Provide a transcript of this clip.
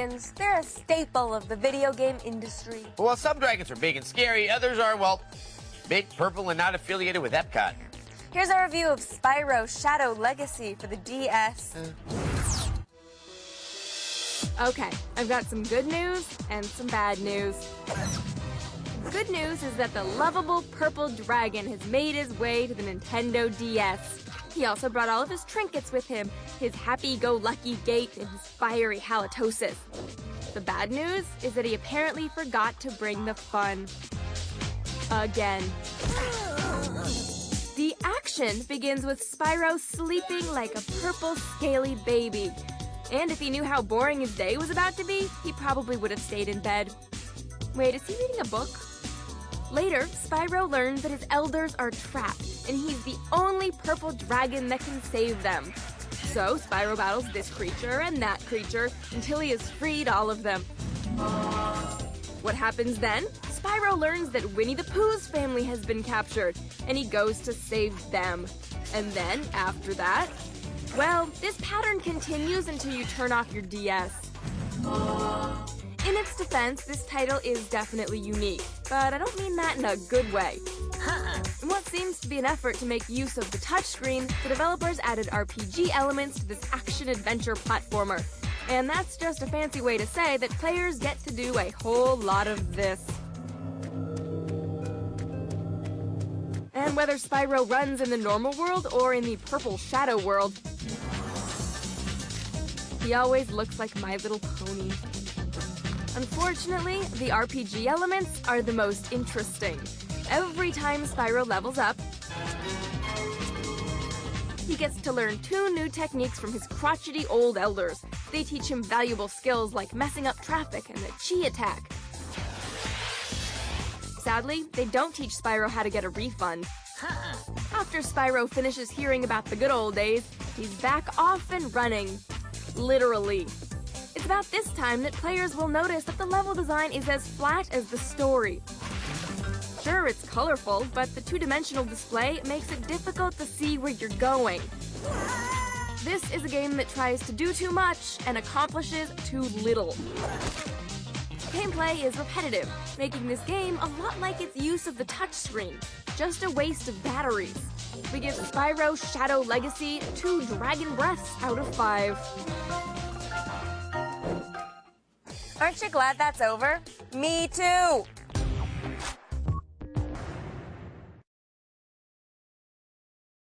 dragons, they're a staple of the video game industry. Well, some dragons are big and scary, others are, well, big, purple, and not affiliated with Epcot. Here's our review of Spyro Shadow Legacy for the DS. Okay, I've got some good news and some bad news. Good news is that the lovable purple dragon has made his way to the Nintendo DS. He also brought all of his trinkets with him, his happy-go-lucky gait and his fiery halitosis. The bad news is that he apparently forgot to bring the fun. Again. The action begins with Spyro sleeping like a purple scaly baby. And if he knew how boring his day was about to be, he probably would have stayed in bed. Wait, is he reading a book? Later, Spyro learns that his elders are trapped, and he's the only purple dragon that can save them. So Spyro battles this creature and that creature until he has freed all of them. What happens then? Spyro learns that Winnie the Pooh's family has been captured, and he goes to save them. And then, after that, well, this pattern continues until you turn off your DS. In its defense, this title is definitely unique, but I don't mean that in a good way. In what seems to be an effort to make use of the touchscreen, the developers added RPG elements to this action-adventure platformer. And that's just a fancy way to say that players get to do a whole lot of this. And whether Spyro runs in the normal world or in the purple shadow world, he always looks like My Little Pony. Unfortunately, the RPG elements are the most interesting. Every time Spyro levels up, he gets to learn 2 new techniques from his crotchety old elders. They teach him valuable skills like messing up traffic and the chi attack. Sadly, they don't teach Spyro how to get a refund. After Spyro finishes hearing about the good old days, he's back off and running. Literally. It's about this time that players will notice that the level design is as flat as the story. Sure, it's colorful, but the 2-dimensional display makes it difficult to see where you're going. This is a game that tries to do too much and accomplishes too little. Gameplay is repetitive, making this game a lot like its use of the touchscreen. Just a waste of batteries. We give Spyro Shadow Legacy 2 dragon breaths out of 5. Aren't you glad that's over? Me too!